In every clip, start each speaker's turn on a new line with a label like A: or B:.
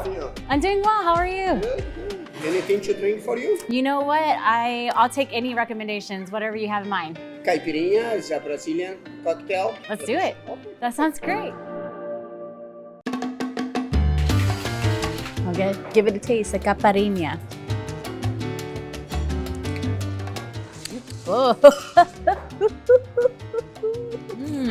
A: are you?
B: I'm doing well. How are you?
A: Good, good. Anything to drink for you?
B: You know what? I'll take any recommendations, whatever you have in mind.
A: Caipirinha is a Brazilian cocktail.
B: Let's do it. That sounds great. Okay, give it a taste, a caipirinha. Oh.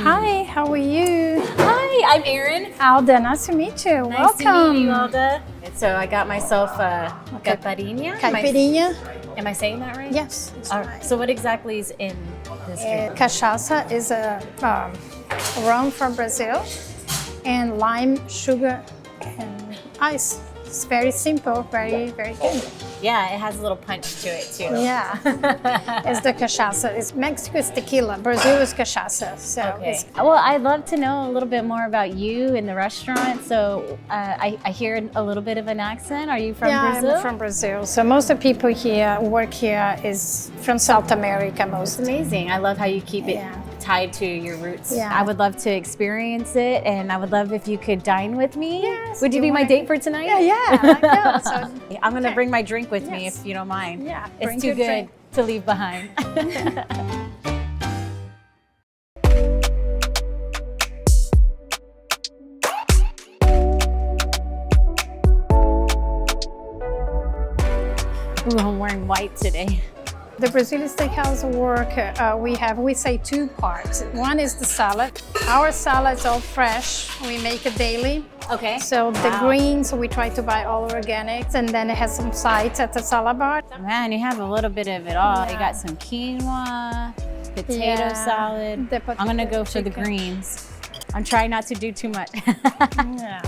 C: Hi, how are you?
B: Hi, I'm Aerin.
C: Alda, nice to meet you.
B: Nice
C: Welcome.
B: to meet you, Alda. So I got myself a caipirinha.
C: Caipirinha?
B: Am I saying that right?
C: Yes.
B: All right. So what exactly is in this drink?
C: Cachaça is a rum from Brazil, and lime, sugar, and ice. It's very simple, very, very good.
B: Yeah, it has a little punch to it too.
C: Yeah, it's the cachaça. It's Mexico is tequila, Brazil is cachaça. So
B: okay. Well, I'd love to know a little bit more about you in the restaurant. So I hear a little bit of an accent. Are you from Brazil?
C: I'm from Brazil. So most of the people here work here is from South America most.
B: It's amazing. I love how you keep it tied to your roots.
C: Yeah.
B: I would love to experience it, and I would love if you could dine with me.
C: Yes.
B: Would you be my date for tonight?
C: Yeah, I know. So,
B: I'm gonna bring my drink with me if you don't mind.
C: Yeah,
B: it's too good to leave behind. Ooh, I'm wearing white today.
C: The Brazilian Steakhouse work, we say two parts. One is the salad. Our salad's all fresh. We make it daily.
B: Okay.
C: So the greens, we try to buy all organics, and then it has some sides at the salad bar.
B: Man, you have a little bit of it all. You got some quinoa, potato salad. I'm gonna go for the greens. I'm trying not to do too much.
C: Yeah.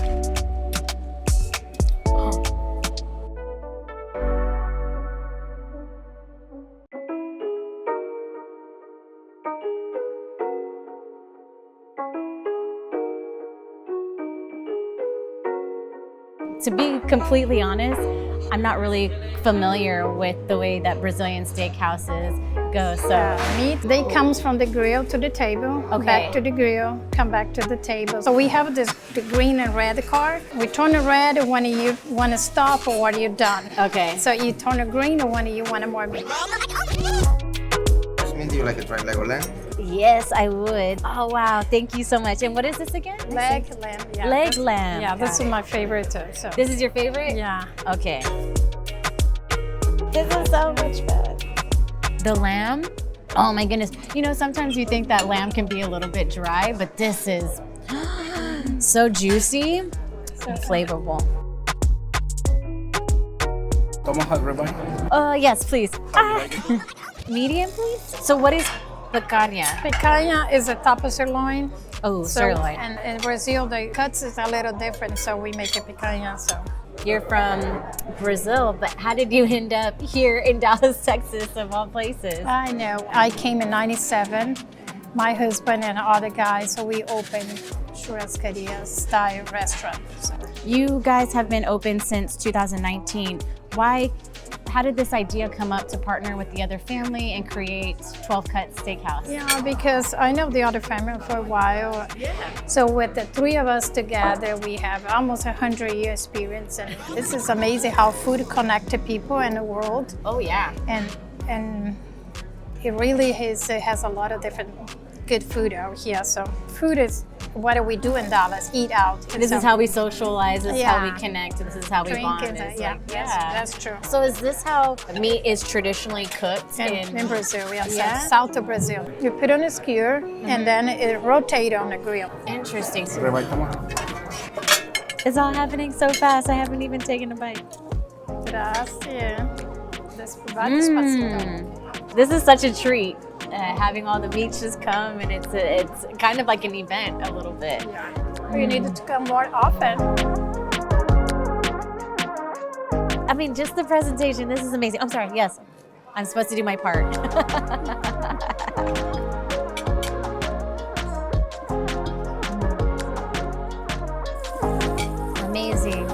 B: To be completely honest, I'm not really familiar with the way that Brazilian steakhouses go. So
C: meat, they comes from the grill to the table, back to the grill, come back to the table. So we have the green and red card. We turn it red when you want to stop or when you're done.
B: Okay.
C: So you turn it green or when you want more meat.
A: Do you like a dried leg or lamb?
B: Yes, I would. Oh, wow. Thank you so much. And what is this again?
C: Leg lamb. Yeah.
B: Leg lamb.
C: Yeah, this is my favorite too. So.
B: This is your favorite?
C: Yeah.
B: Okay. This is so much fun. The lamb? Oh my goodness. You know, sometimes you think that lamb can be a little bit dry, but this is so juicy and flavorful.
A: Tomahawk ribeye?
B: Yes, please. Medium, please. So what is picanha?
C: Picanha is a top of sirloin.
B: Oh, sirloin.
C: And in Brazil, the cuts is a little different, so we make a picanha. So
B: you're from Brazil, but how did you end up here in Dallas, Texas, of all places?
C: I know. I came in '97. My husband and other guys, so we opened Churrascaria style restaurant. So.
B: You guys have been open since 2019. How did this idea come up to partner with the other family and create 12 Cuts Steakhouse?
C: Yeah, because I know the other family for a while. Yeah. So with the three of us together, we have almost 100-year experience, and this is amazing how food connects people in the world.
B: Oh yeah.
C: And it really has a lot of different good food out here. So food is what we do in Dallas, eat out.
B: This is how we socialize, this is how we connect, this is how we bond.
C: That's true.
B: So is this how meat is traditionally cooked
C: in Brazil? Yes, south of Brazil. You put on a skewer and then it rotates on the grill.
B: Interesting.
A: Ribeye tomahawk.
B: It's all happening so fast, I haven't even taken a bite.
C: Gracias. Despacito.
B: This is such a treat. Having all the meats just come, and it's kind of like an event a little bit.
C: Yeah. You need to come more often.
B: I mean, just the presentation, this is amazing. I'm sorry, yes, I'm supposed to do my part. Amazing.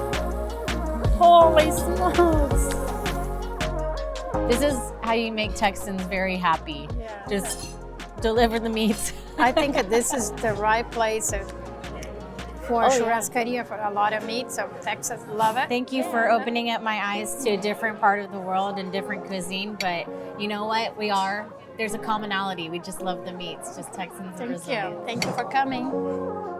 B: Holy smokes. This is how you make Texans very happy.
C: Yeah.
B: Just deliver the meats.
C: I think that this is the right place for
B: Oh, yeah.
C: Churrascaria for a lot of meat, so Texas love it.
B: Thank you for opening up my eyes to a different part of the world and different cuisine. But you know what? There's a commonality. We just love the meats, just Texans and
C: Thank
B: Brazilians.
C: you. Thank you for coming.